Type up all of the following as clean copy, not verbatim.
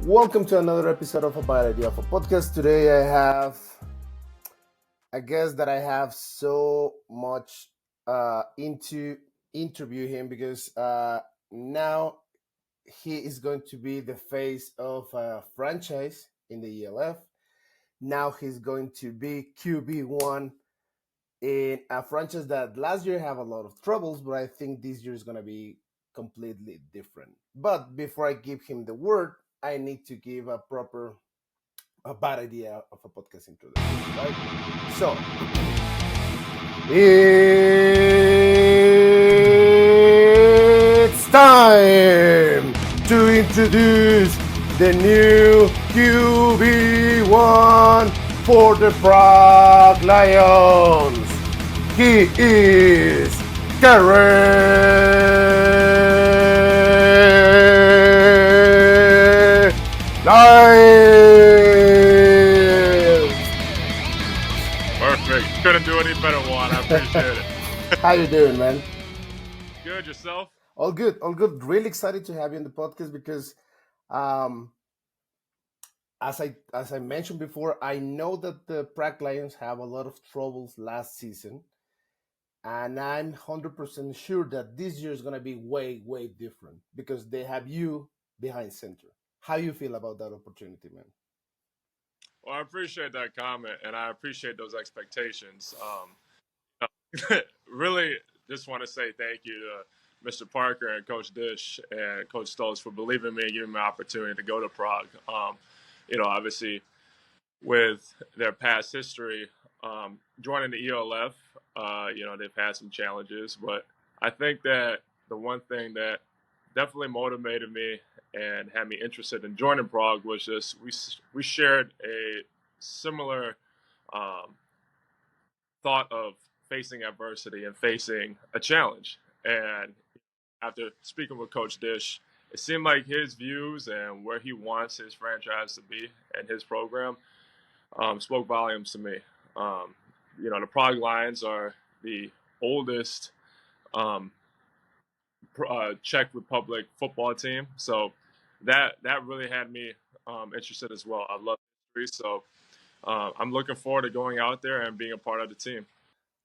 Welcome to another episode of A Bad Idea of a Podcast. Today I have a guest that I have so much into interview him because now he is going to be the face of a franchise in the ELF. Now he's going to be QB1 in a franchise that last year have a lot of troubles, but I think this year is going to be completely different. But before I give him the word, I need to give a bad idea of a podcast introduction, right? So it's time to introduce the new QB1 for the Prague Lions. He is Karé Lyles. Perfect. Couldn't do any better, Juan. I appreciate it. How you doing, man? Good, yourself? All good, all good. Really excited to have you on the podcast because, um, as I mentioned before, I know that the Prague Lions have a lot of troubles last season, and I'm 100% sure that this year is gonna be way, way different because they have you behind center. How you feel about that opportunity, man? Well, I appreciate that comment, and I appreciate those expectations. Really, just want to say thank you to Mr. Parker and Coach Dish and Coach Stoltz for believing in me and giving me an opportunity to go to Prague. Obviously, with their past history, joining the ELF, they've had some challenges, but I think that the one thing that definitely motivated me and had me interested in joining Prague was just we shared a similar um, thought of facing adversity and facing a challenge. And after speaking with Coach Dish, it seemed like his views and where he wants his franchise to be and his program spoke volumes to me. The Prague Lions are the oldest um, Czech Republic football team, so that really had me interested as well. I love history, so I'm looking forward to going out there and being a part of the team.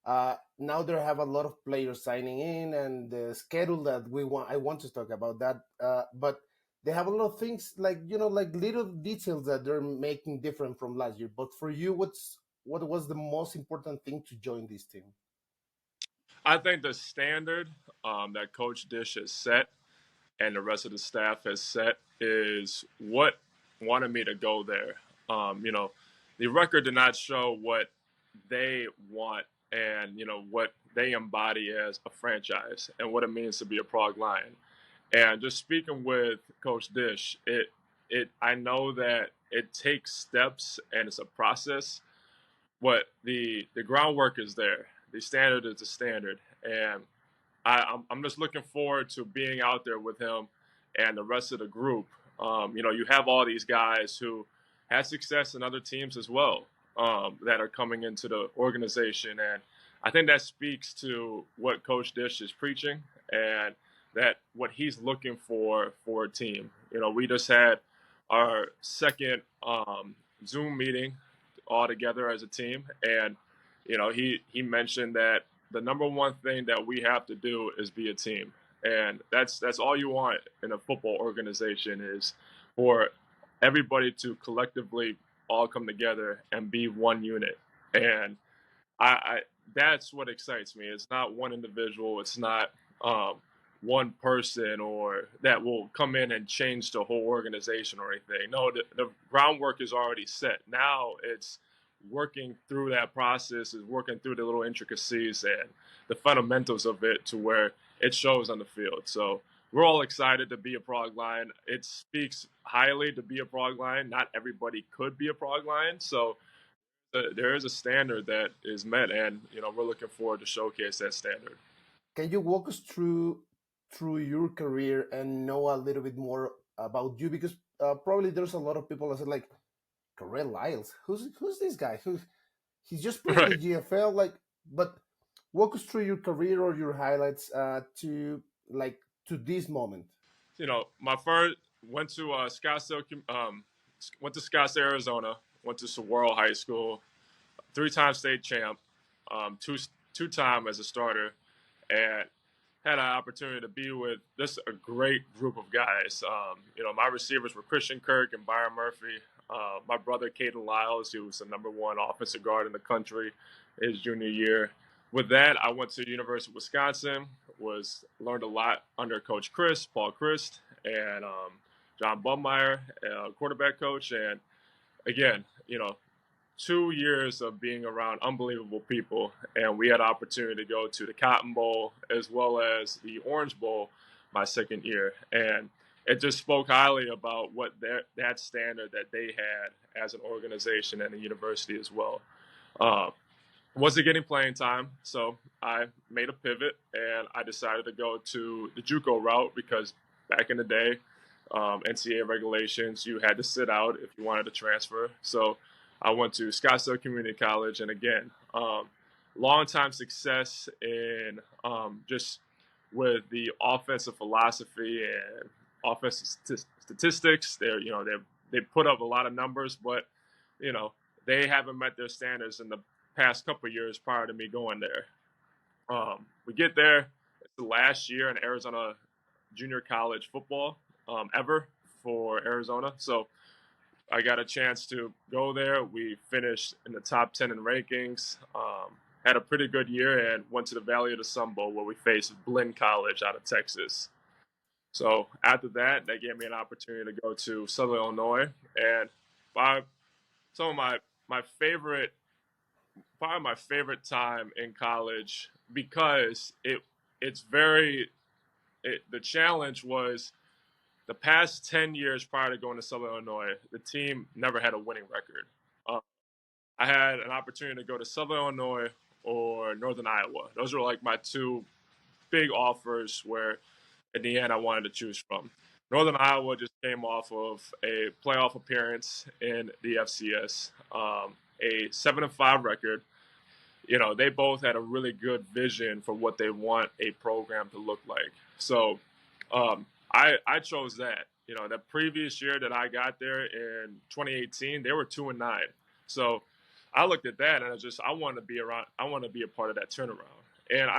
Now there have a lot of players signing in, and the schedule that we want. I want to talk about that, but they have a lot of things like like little details that they're making different from last year. But for you, what was the most important thing to join this team? I think the standard that Coach Dish has set and the rest of the staff has set is what wanted me to go there. The record did not show what they want and what they embody as a franchise and what it means to be a Prague Lion. And just speaking with Coach Dish, it I know that it takes steps and it's a process, but the groundwork is there. The standard is the standard, and I'm just looking forward to being out there with him and the rest of the group. You have all these guys who had success in other teams as well that are coming into the organization, and I think that speaks to what Coach Dish is preaching and that what he's looking for a team. We just had our second Zoom meeting all together as a team, and he mentioned that the number one thing that we have to do is be a team, and that's all you want in a football organization is for everybody to collectively all come together and be one unit. And I that's what excites me. It's not one individual. It's not um, one person or that will come in and change the whole organization or anything. No, the groundwork is already set. Now it's working through that process, is working through the little intricacies and the fundamentals of it to where it shows on the field. So we're all excited to be a Prague Lion. It speaks highly to be a Prague Lion. Not everybody could be a Prague Lion. So there is a standard that is met, and we're looking forward to showcase that standard. Can you walk us through your career and know a little bit more about you? Because probably there's a lot of people that say like, Karé Lyles, who's this guy? He's just playing in the Right. GFL, like. But walk us through your career or your highlights to this moment. My first went to Scottsdale, went to Scottsdale, Arizona. Went to Saguaro High School. 3-time state champ, two-time as a starter, and had an opportunity to be with just a great group of guys. My receivers were Christian Kirk and Byron Murphy. My brother, Karé Lyles, who was the #1 offensive guard in the country his junior year. With that, I went to the University of Wisconsin, learned a lot under Coach Paul Christ, and John Bummeyer, quarterback coach. And again, 2 years of being around unbelievable people, and we had an opportunity to go to the Cotton Bowl as well as the Orange Bowl my second year, and it just spoke highly about what that standard that they had as an organization and a university as well. Uh, wasn't getting playing time, so I made a pivot and I decided to go to the JUCO route because back in the day, NCAA regulations, you had to sit out if you wanted to transfer. So I went to Scottsdale Community College, and again, long time success in just with the offensive philosophy and offensive statistics. They put up a lot of numbers, but they haven't met their standards in the past couple of years prior to me going there. We get there, it's the last year in Arizona junior college football ever for Arizona. So I got a chance to go there. We finished in the top 10 in rankings, had a pretty good year, and went to the Valley of the Sun Bowl where we faced Blinn College out of Texas. So after that, they gave me an opportunity to go to Southern Illinois. And some of my favorite, probably my favorite time in college, because the challenge was the past 10 years prior to going to Southern Illinois, the team never had a winning record. I had an opportunity to go to Southern Illinois or Northern Iowa. Those were like my two big offers where in the end I wanted to choose from. Northern Iowa just came off of a playoff appearance in the FCS, a 7-5 record. They both had a really good vision for what they want a program to look like. So I chose that. The previous year that I got there in 2018, they were 2-9. So I looked at that and I wanted to be around. I wanted to be a part of that turnaround. And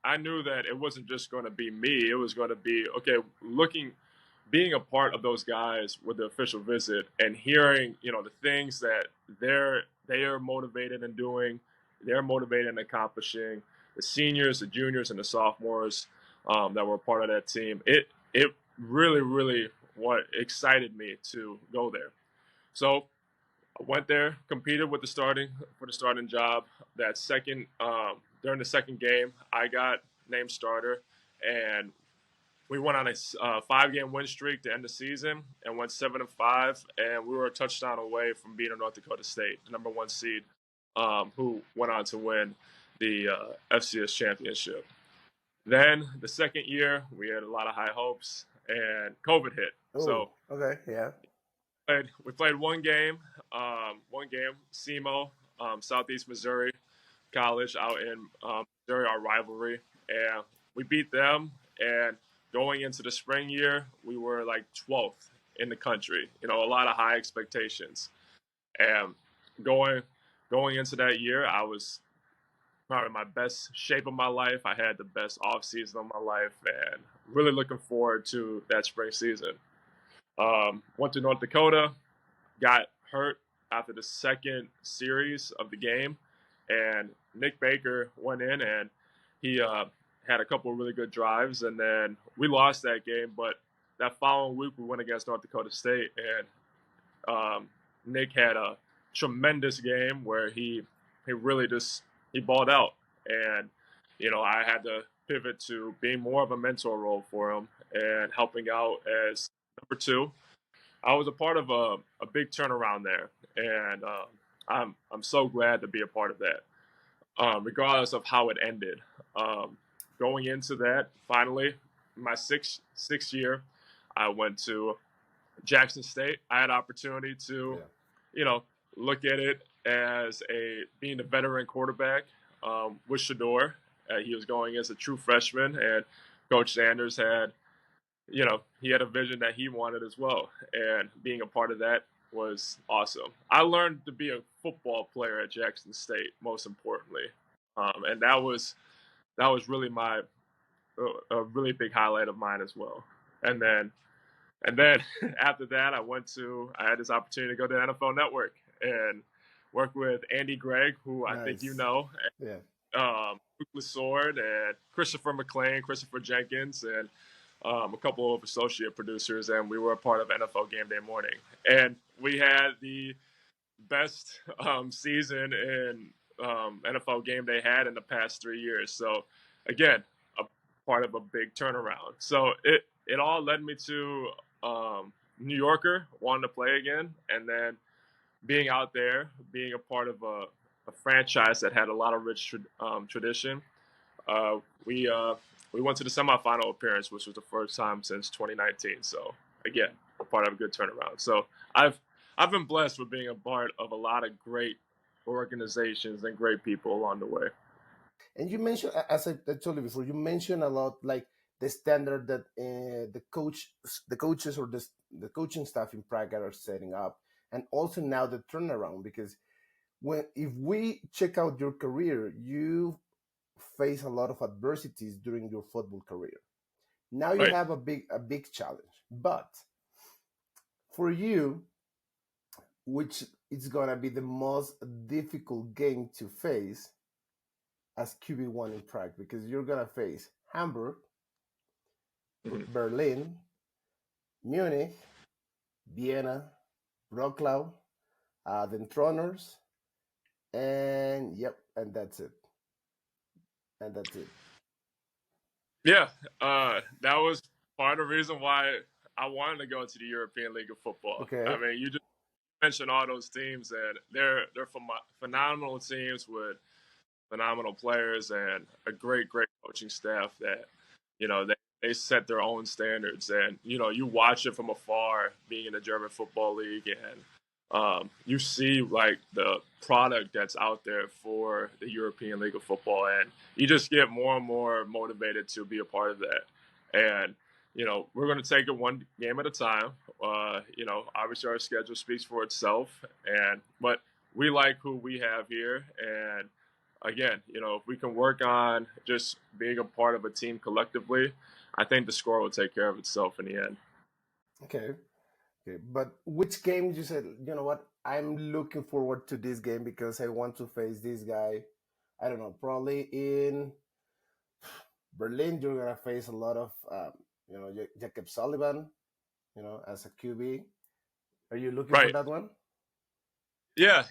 I knew that it wasn't just going to be me. It was going to be, okay, being a part of those guys with the official visit and hearing, the things that they are motivated in doing, they're motivated in accomplishing, the seniors, the juniors, and the sophomores that were part of that team. It really, really what excited me to go there. So I went there, competed for the starting job. That during the second game, I got named starter, and we went on a 5-game win streak to end the season and went 7-5, and we were a touchdown away from beating North Dakota State, the #1 seed, who went on to win the FCS championship. Then the second year, we had a lot of high hopes, and COVID hit. Ooh, so okay, yeah. we played one game, SEMO, Southeast Missouri College out in Missouri, our rivalry, and we beat them. And going into the spring year, we were like 12th in the country. A lot of high expectations. And going into that year, I was probably my best shape of my life. I had the best off season of my life, and really looking forward to that spring season. Went to North Dakota, got hurt after the second series of the game, and Nick Baker went in and he had a couple of really good drives, and then we lost that game. But that following week, we went against North Dakota State, and Nick had a tremendous game where he really he balled out, and I had to pivot to being more of a mentor role for him and helping out as number 2. I was a part of a big turnaround there, and I'm so glad to be a part of that, regardless of how it ended. Going into that, finally, my sixth year, I went to Jackson State. I had opportunity to, look at it as being a veteran quarterback with Shador. He was going as a true freshman, and Coach Sanders had he had a vision that he wanted as well, and being a part of that was awesome. I learned to be a football player at Jackson State, most importantly, and that was really a really big highlight of mine as well. And then after that, I had this opportunity to go to the NFL Network and work with Andy Gregg, who I think you Nice. know, Yeah. Luke Lesord and Christopher McLean, Christopher Jenkins, and a couple of associate producers, and we were a part of NFL Game Day Morning. And we had the best season in NFL Game Day had in the past 3 years. So, again, a part of a big turnaround. So it all led me to New Yorker, wanting to play again, and then being out there, being a part of a franchise that had a lot of rich tradition. Uh, we uh, we went to the semifinal appearance, which was the first time since 2019. So again, a part of a good turnaround. So I've I've been blessed with being a part of a lot of great organizations and great people along the way. And you mentioned, I told you before, you mentioned a lot like the standard that the coaches, or the coaching staff in Prague are setting up, and also now the turnaround. Because if we check out your career, you face a lot of adversities during your football career. Now you Right. have a big challenge, but for you, which is gonna be the most difficult game to face as QB1 in Prague, because you're gonna face Hamburg, Mhm. Berlin, Munich, Vienna, Wroclaw, then Troners, and yep, and that's it. And that's it. Yeah, that was part of the reason why I wanted to go to the European League of Football. I Okay. mean, you just mentioned all those teams, and they're phenomenal teams with phenomenal players and a great coaching staff that they set their own standards, and you watch it from afar being in the German football league, and you see like the product that's out there for the European League of Football, and you just get more and more motivated to be a part of that. And we're going to take it one game at a time. Obviously our schedule speaks for itself, and but we like who we have here, and again, if we can work on just being a part of a team collectively, I think the score will take care of itself in the end. Okay. Okay. But which game you said, you know what? I'm looking forward to this game because I want to face this guy. I don't know, probably in Berlin, you're gonna face a lot of, Jacob Sullivan, as a QB. Are you looking for Right. that one? Yeah.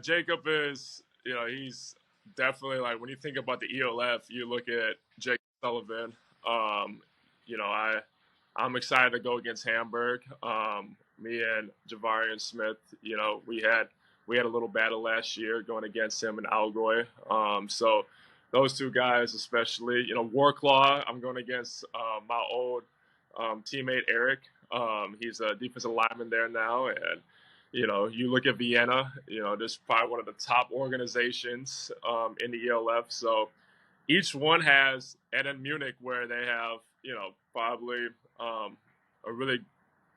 Jacob is, he's definitely like when you think about the ELF, you look at Jake Sullivan. Um, I'm excited to go against Hamburg. Me and Javarian Smith, we had a little battle last year going against him in Algoy. So those two guys, especially, Warclaw, I'm going against my old teammate Eric. He's a defensive lineman there now, and you look at Vienna. This is probably one of the top organizations in the ELF. So each one has, and in Munich, where they have, probably a really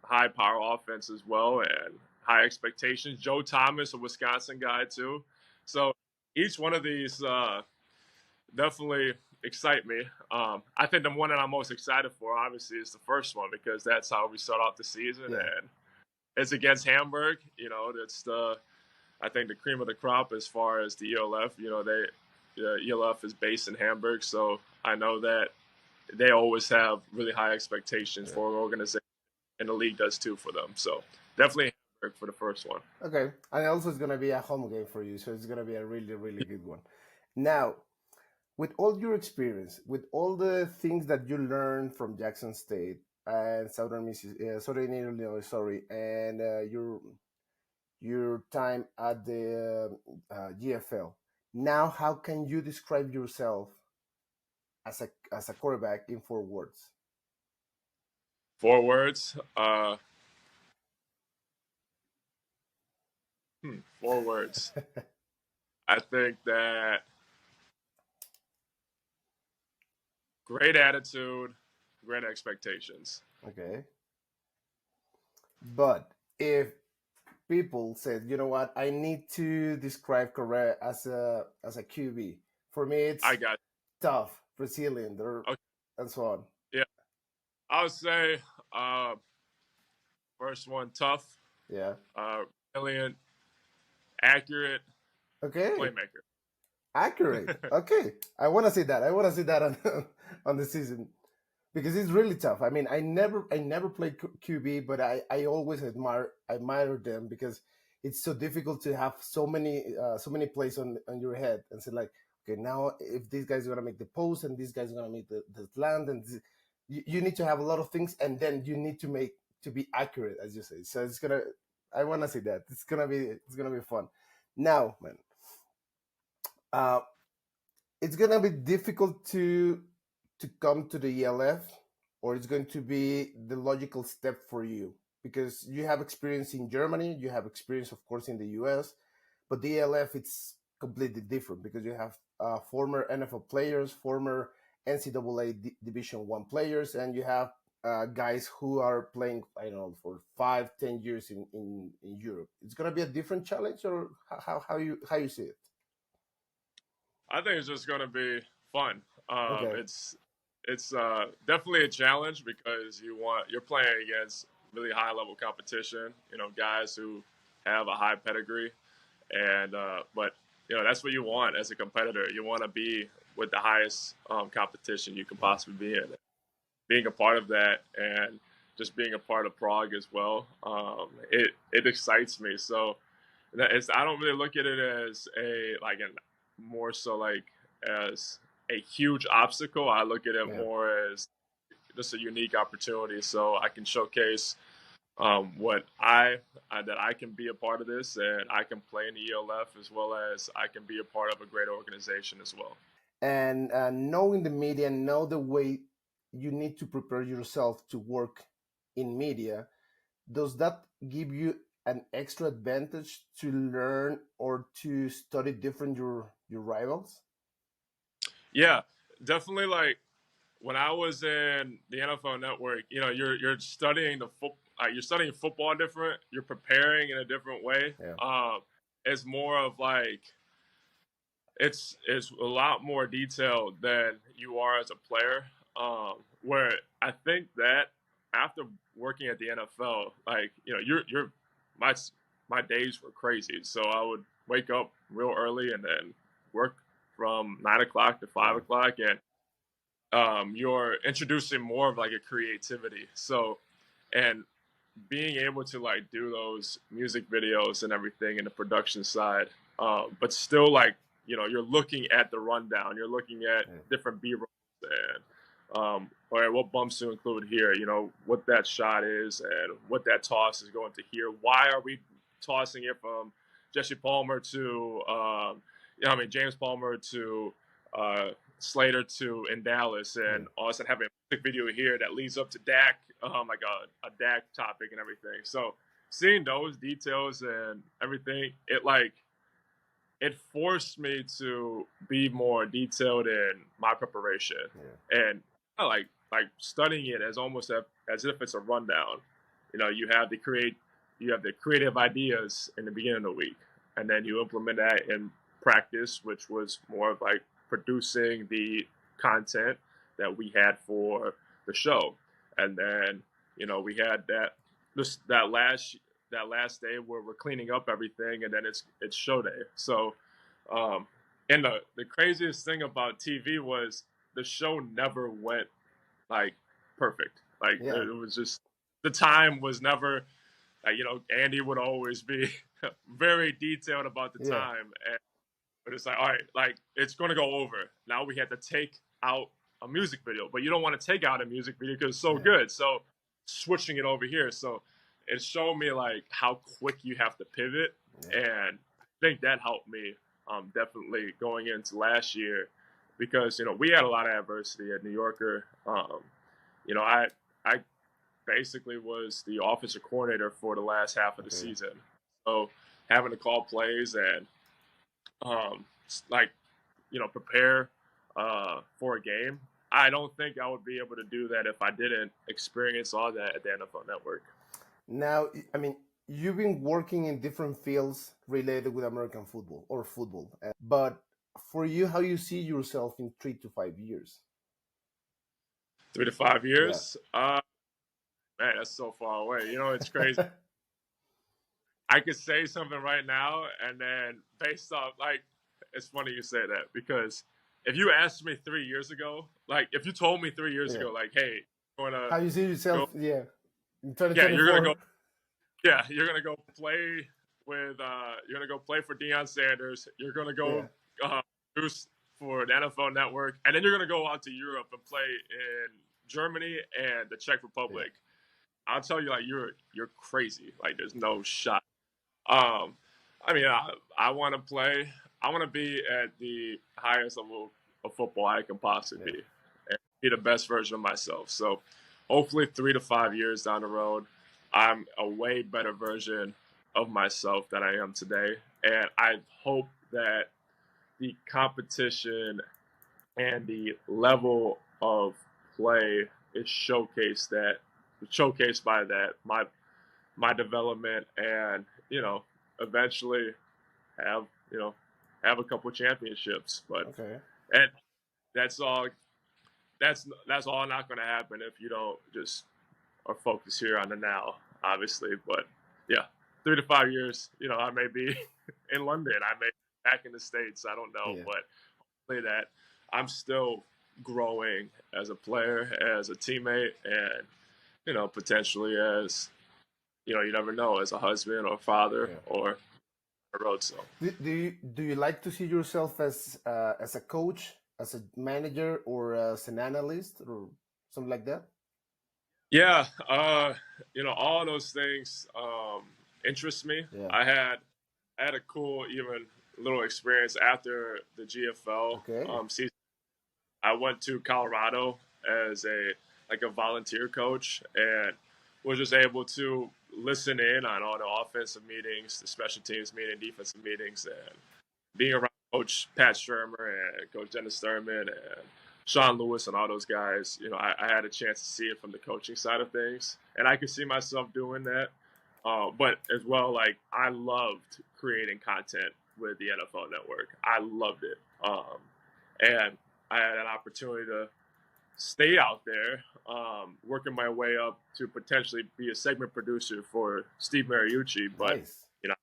high power offense as well and high expectations. Joe Thomas, a Wisconsin guy too. So each one of these definitely excite me. I think the one that I'm most excited for, obviously, is the first one because that's how we start off the season, Yeah. and it's against Hamburg. That's I think the cream of the crop as far as the ELF. The ELF is based in Hamburg, so I know that they always have really high expectations Yeah. for an organization, and the league does too for them. So definitely Hamburg for the first one. Okay. And also, it's gonna be a home game for you, so it's gonna be a really, really good one. Now, with all your experience, with all the things that you learned from Jackson State and Southern Illinois, sorry, and your time at the GFL. Now, how can you describe yourself as a quarterback in 4 words? 4 words. 4 words. I think that great attitude, great expectations. Okay. But if people said, you know what, I need to describe Correa as a QB. For me, I it's got tough, resilient, or okay. and so on. Yeah, I would say uh, first one tough, Yeah. brilliant, accurate Okay. playmaker. Accurate. Okay. I want to see that. I want to see that on on the season because it's really tough. I mean, I never played QB, but I always admire them because it's so difficult to have so many plays on your head and say like, okay, now if this guy's gonna make the post and this guy's gonna make the land and this, you need to have a lot of things and then you need to make to be accurate as you say. So it's gonna I want to see that. It's gonna be fun. Now, man. Uh, it's gonna be difficult to come to the ELF, or it's going to be the logical step for you because you have experience in Germany, you have experience, of course, in the US, but the ELF it's completely different because you have former NFL players, former NCAA Division One players, and you have guys who are playing, I don't know, for 5, 10 years in Europe. It's gonna be a different challenge, or how you see it? I think it's just going to be fun. Okay. It's definitely a challenge because you're playing against really high level competition. You know, guys who have a high pedigree, and but you know that's what you want as a competitor. You want to be with the highest competition you can Yeah. possibly be in. Being a part of that and just being a part of Prague as well, it excites me. So I don't really look at it as a like an more so like as a huge obstacle. I look at it Yeah. more as just a unique opportunity, so I can showcase what that I can be a part of this, and I can play in the ELF as well as I can be a part of a great organization as well. And knowing the media, know the way you need to prepare yourself to work in media, does that give you an extra advantage to learn or to study different your rivals? Yeah, definitely. Like when I was in the NFL Network, you know, you're studying you're studying football different. You're preparing in a different way. Yeah. It's more of like it's a lot more detailed than you are as a player. Where I think that after working at the NFL, like you know, my my days were crazy. So I would wake up real early and then work from 9 o'clock to five Yeah. o'clock, and you're introducing more of like a creativity. So, and being able to like do those music videos and everything in the production side, but still like you know you're looking at the rundown, you're looking at Yeah. different B-rolls and all right, what bumps to include here, you know what that shot is and what that toss is going to here. Why are we tossing it from Jesse Palmer to you know, I mean James Palmer to uh, Slater to in Dallas, Yeah. and all of a sudden having a music video here that leads up to Dak, like a Dak topic and everything. So seeing those details and everything, it forced me to be more detailed in my preparation, Yeah. and I like studying it as almost as if it's a rundown. You know, you have the creative ideas in the beginning of the week, and then you implement that in practice, which was more of like producing the content that we had for the show, and then you know we had that last day where we're cleaning up everything, and then it's show day. So, um, and the craziest thing about TV was the show never went like perfect. Like Yeah. it was just the time was never like you know Andy would always be very detailed about the Yeah. time, and but it's like all right, like it's gonna go over. Now we had to take out a music video, but you don't want to take out a music video because it's so Yeah. good. So switching it over here, so it showed me like how quick you have to pivot, Yeah. and I think that helped me definitely going into last year because you know we had a lot of adversity at New Yorker. You know, I basically was the offensive coordinator for the last half of the Okay. season, so having to call plays and like you know prepare for a game. I don't think I would be able to do that if I didn't experience all that at the NFL Network. Now, I mean, you've been working in different fields related with American football or football, but for you, how you see yourself in 3 to 5 years? Yeah.3 to 5 years? Man, that's so far away. You know, it's crazy. I could say something right now, and then based off, like, it's funny you say that because if you asked me 3 years ago, like, if you told me 3 years Yeah. ago, like, hey, you're gonna How you see yourself? go, Yeah, in yeah, you're gonna go, 2024. yeah, you're gonna go play with, you're gonna go play for Deion Sanders. You're gonna Yeah. go produce for the NFL Network, and then you're gonna go out to Europe and play in Germany and the Czech Yeah. Republic. I'll tell you, like, you're crazy. Like, there's no shot. Um, I mean, I want to play. I want to be at the highest level of football I can possibly Yeah. be, and be the best version of myself. So, hopefully, 3 to 5 years down the road, I'm a way better version of myself than I am today. And I hope that the competition and the level of play is showcased by that my development, and eventually have have a couple championships. But Okay. and that's all that's all not going to happen if you don't just are focused here on the now, obviously. But yeah, 3 to 5 years, I may be in London, I may be back in the States, I don't know. Yeah. But hopefully that I'm still growing as a player, as a teammate, and potentially as you never know, as a husband or father Yeah. or a road. So Do you like to see yourself as a coach, as a manager, or as an analyst, or something like that? yeah, all those things interest me. Yeah. I had a cool even little experience after the GFL Okay. season. I went to Colorado as a volunteer coach, and was just able to listen in on all the offensive meetings, the special teams meeting, defensive meetings, and being around Coach Pat Shermer and Coach Dennis Thurman and Sean Lewis and all those guys. I had a chance to see it from the coaching side of things, and I could see myself doing that. But as well, like, I loved creating content with the NFL Network. I loved it, and I had an opportunity to stay out there, working my way up to potentially be a segment producer for Steve Mariucci. But Nice. you know,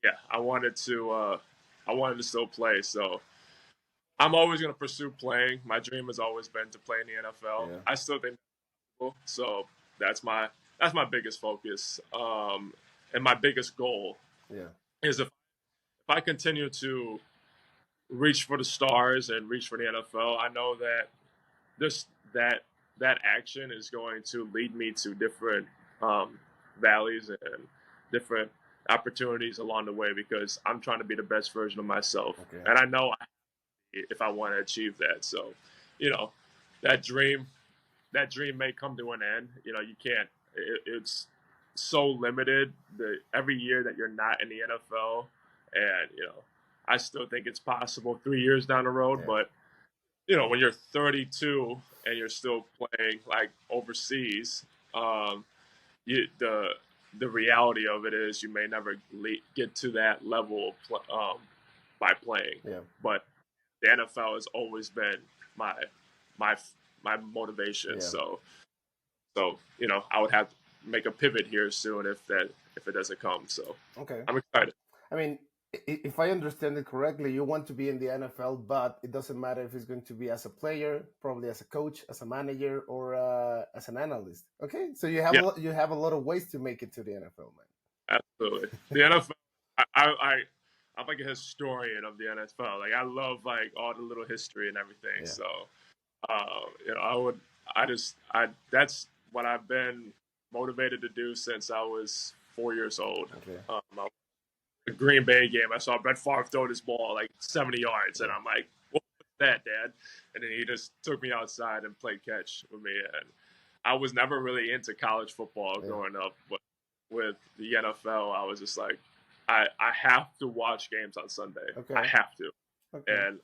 yeah, I wanted to still play. So I'm always going to pursue playing. My dream has always been to play in the NFL. Yeah. I still think so. That's my biggest focus, and my biggest goal Yeah. is if I continue to reach for the stars and reach for the NFL, I know that this that action is going to lead me to different um, valleys and different opportunities along the way, because I'm trying to be the best version of myself, Okay. and I know if I want to achieve that. So, you know, that dream may come to an end. You can't. It's so limited. Every year that you're not in the NFL, and I still think it's possible 3 years down the road. Yeah. But when you're 32 and you're still playing like overseas, um, the reality of it is you may never get to that level by playing. Yeah. But the NFL has always been my my my motivation. Yeah. So I would have to make a pivot here soon if it doesn't come. So Okay. I'm excited. I mean, if I understand it correctly, you want to be in the NFL, but it doesn't matter if it's going to be as a player, probably as a coach, as a manager, or as an analyst. Okay, so Yeah, you have a lot of ways to make it to the NFL, absolutely. The NFL. I'm like a historian of the NFL. Like, I love like all the little history and everything. man. So that's what I've been motivated to do since I was 4 years old. Yeah. Okay. The Green Bay game, I saw Brett Favre throw this ball like 70 yards, and Yeah. I'm like, "What's that, Dad?" And then he just took me outside and played catch with me. And I was never really into college football Yeah. growing up, but with the NFL, I was just like, I have to watch games on Sunday. Okay. I have to, Okay. and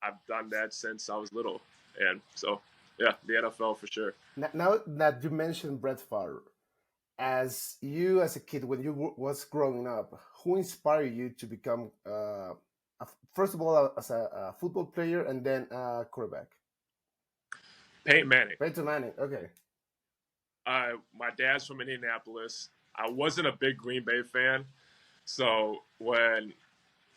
I've done that since I was little, and so Yeah, the NFL for sure. Now that you mentioned Brett Favre, as you as a kid when you was growing up, who inspired you to become first of all as a football player and then quarterback? Peyton Manning. Peyton Manning. Okay. My dad's from Indianapolis. I wasn't a big Green Bay fan, so when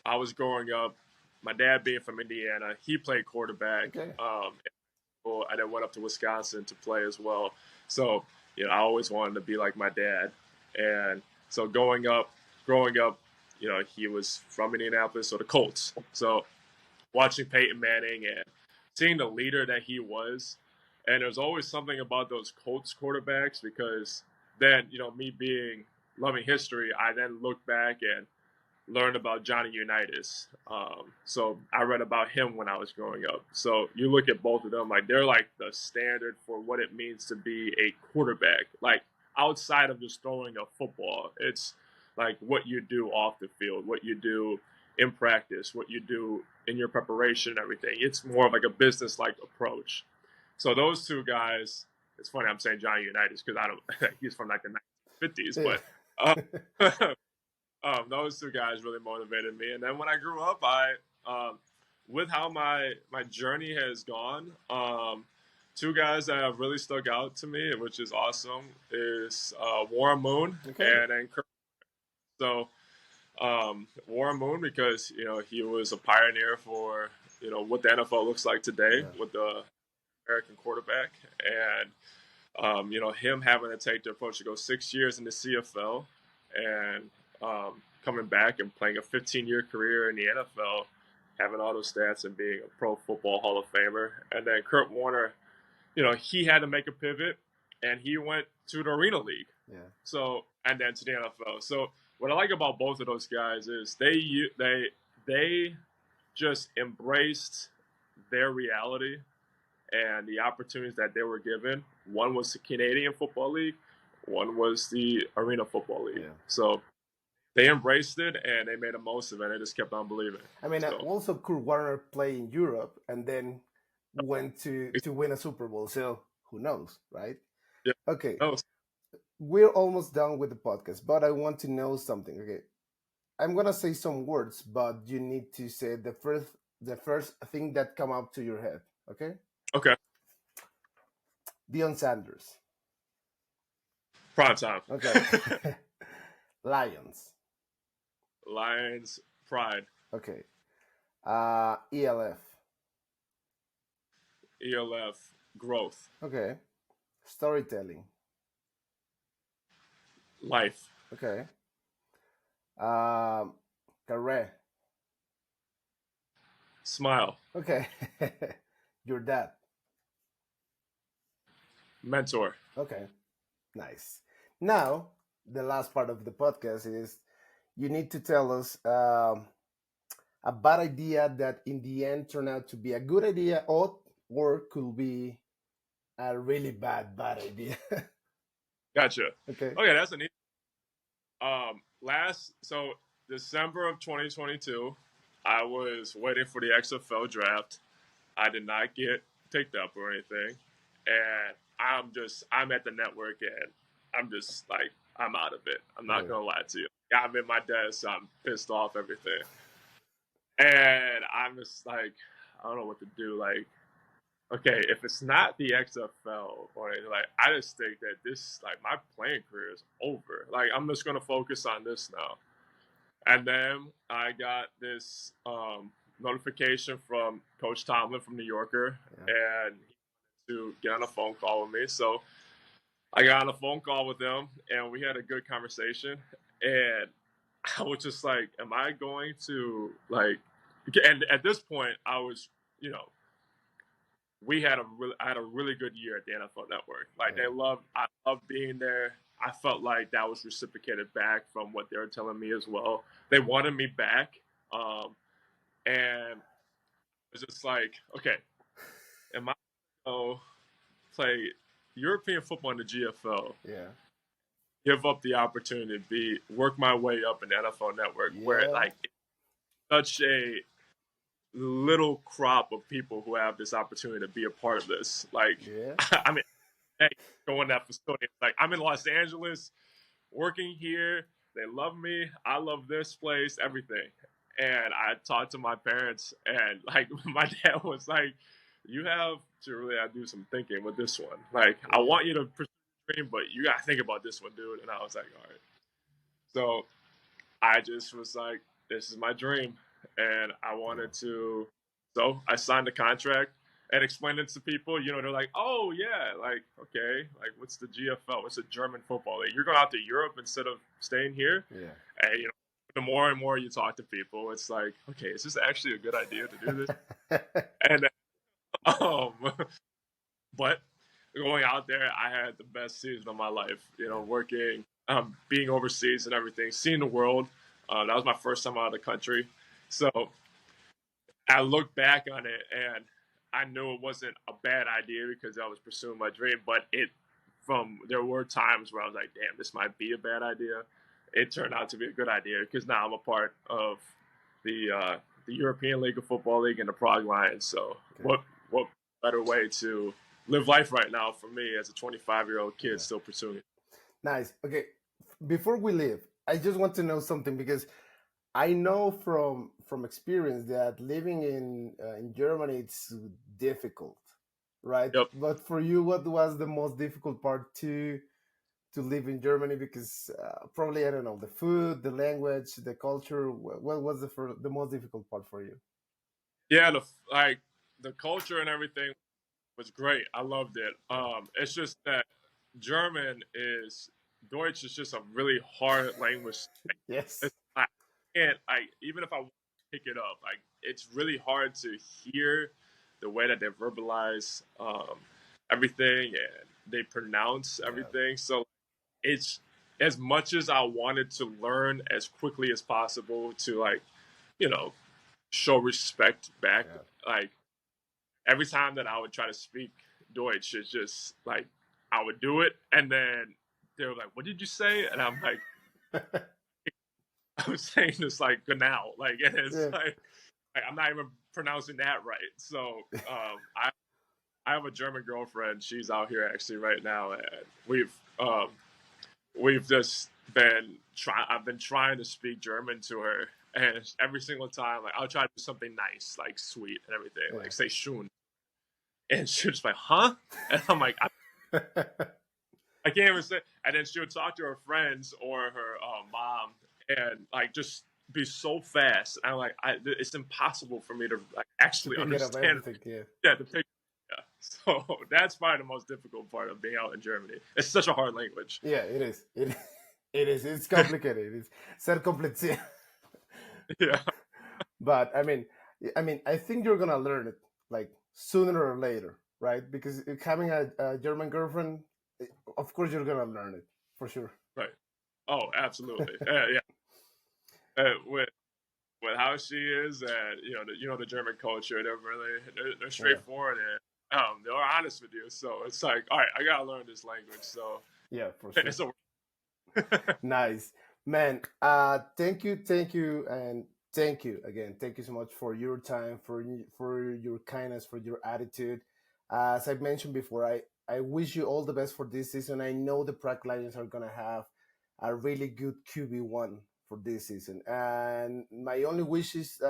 I was growing up, my dad being from Indiana, he played quarterback. Okay. I then went up to Wisconsin to play as well. So I always wanted to be like my dad, and so growing up, he was from Indianapolis, so the Colts. So watching Peyton Manning and seeing the leader that he was. And there's always something about those Colts quarterbacks because then, me being loving history, I then look back and learned about Johnny Unitas. So I read about him when I was growing up. So you look at both of them, like they're like the standard for what it means to be a quarterback. Like outside of just throwing a football, it's like what you do off the field, what you do in practice, what you do in your preparation and everything. It's more of like a business-like approach. So those two guys, it's funny I'm saying Johnny Unitas because I don't, he's from like the 1950s, Yeah. but those two guys really motivated me. And then when I grew up, with how my journey has gone, two guys that have really stuck out to me, which is awesome, is Warren Moon Okay. and then Kirk. So Warren Moon because he was a pioneer for what the NFL looks like today Yeah. with the American quarterback, and him having to take the approach to go 6 years in the CFL and coming back and playing a 15-year career in the NFL, having all those stats and being a Pro Football Hall of Famer. And then Kurt Warner, he had to make a pivot and he went to the Arena League. Yeah. So, and then to the NFL. So what I like about both of those guys is they just embraced their reality and the opportunities that they were given. One was the Canadian Football League, one was the Arena Football League. Yeah. So they embraced it and they made the most of it. They just kept on believing. I mean, So, also Kurt Warner played in Europe and then went to win a Super Bowl. So who knows, right? yeah, Okay, that was, we're almost done with the podcast, but I want to know something. Okay, I'm gonna say some words, but you need to say the first thing that come up to your head. Okay, okay. Deion Sanders. Prime time. Okay, Lions. Lions pride. Okay, ELF. ELF growth. Okay, storytelling. Life. Okay, Karé. Smile. Okay, your dad. Mentor. Okay, nice. Now, the last part of the podcast is you need to tell us a bad idea that in the end turned out to be a good idea or could be a really bad idea. Gotcha. Okay. Okay, that's a neat. So December of 2022, I was waiting for the XFL draft. I did not get picked up or anything, and I'm at the network and I'm just like I'm out of it. I'm not gonna lie to you. I'm in my desk. I'm pissed off everything, and I'm just like I don't know what to do. Like, okay, if it's not the XFL or anything, like I just think that this like my playing career is over. Like I'm just gonna focus on this now. And then I got this notification from Coach Tomlin from New Yorker, and to get on a phone call with me. So I got on a phone call with him, and we had a good conversation. And I was just like, "Am I going to like?" And at this point, I was, I had a really good year at the NFL Network. Like I loved being there. I felt like that was reciprocated back from what they were telling me as well. They wanted me back, and it's just like, okay, am I going to play European football in the GFL? Yeah. Give up the opportunity to work my way up in the NFL Network, where Yeah. like such a little crop of people who have this opportunity to be a part of this. Like, Yeah. I mean, hey, going that facility. Like, I'm in Los Angeles, working here. They love me. I love this place, everything. And I talked to my parents, and like my dad was like, "You have to really do some thinking with this one. Like, I Yeah. want you to pursue your dream, but you got to think about this one, dude." And I was like, "All right." So I just was like, "This is my dream," and I Yeah. wanted to. So I signed the contract and explained it to people. You know, they're like, "Oh yeah, like okay, like what's the GFL? What's the German football league? You're going out to Europe instead of staying here?" Yeah. And you know, the more and more you talk to people, it's like, okay, is this actually a good idea to do this? And um, but going out there, I had the best season of my life. You know, Yeah. working, being overseas and everything, seeing the world. That was my first time out of the country, so I look back on it and I knew it wasn't a bad idea because I was pursuing my dream. But there were times where I was like, damn, this might be a bad idea. It turned out to be a good idea because now I'm a part of the European League of Football League and the Prague Lions. So Okay. what better way to live life right now for me as a 25-year-old kid Yeah. still pursuing it? Nice. Okay. Before we leave, I just want to know something because I know from experience that living in Germany it's difficult, right? Yep. But for you, what was the most difficult part to live in Germany? Because probably I don't know the food, the language, the culture. What was the most difficult part for you? Yeah, like the culture and everything was great. I loved it. Yeah. It's just that German is Deutsch is just a really hard language. Yes. It's, I can't. Even if I want to pick it up, like it's really hard to hear the way that they verbalize everything and they pronounce Yeah. everything. So it's as much as I wanted to learn as quickly as possible to like you know show respect back. Yeah. Like every time that I would try to speak Deutsch, it's just like I would do it, and then they were like, "What did you say?" And I'm like, "I'm saying this like genau," like, and it's Yeah. like I'm not even pronouncing that right. So I have a German girlfriend. She's out here actually right now, and we've just been try. I've been trying to speak German to her, and every single time, like I'll try to do something nice, like sweet and everything, Yeah. like say "schön," and she's just like, "Huh?" And I'm like, I can't even say. And then she would talk to her friends or her mom, and like just be so fast. And I'm like, it's impossible for me to like To actually pick it up understand. everything. Yeah. Yeah, the picture. Yeah. So that's probably the most difficult part of being out in Germany. It's such a hard language. Yeah. It is. It is. It's complicated. It's sehr kompliziert. Yeah. But I think you're gonna learn it like sooner or later, right? Because having a German girlfriend, of course you're gonna learn it for sure. Right. Oh, absolutely. Yeah. With how she is, and the German culture, they're Yeah. straightforward and they're honest with you. So it's like, all right, I gotta learn this language. So Yeah, for sure. it's a Nice. Man, thank you, and thank you again. Thank you so much for your time, for your kindness, for your attitude. As I mentioned before, I wish you all the best for this season. I know the Prague Lions are gonna have a really good QB1 for this season, and my only wish is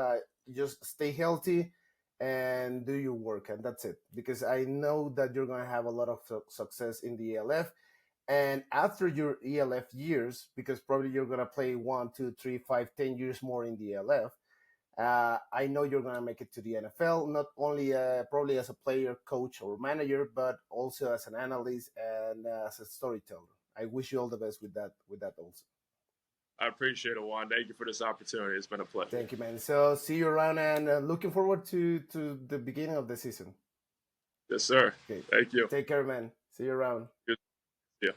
just stay healthy and do your work, and that's it. Because I know that you're gonna have a lot of success in the ELF, and after your ELF years, because probably you're gonna play 1, 2, 3, 5, 10 years more in the ELF, I know you're gonna make it to the NFL, not only probably as a player, coach, or manager, but also as an analyst and as a storyteller. I wish you all the best with that. With that also. I appreciate it, Juan. Thank you for this opportunity. It's been a pleasure. Thank you, man. So see you around, and looking forward to the beginning of the season. Yes, sir. Okay, Thank you. take care, man. See you around. Good. Yeah.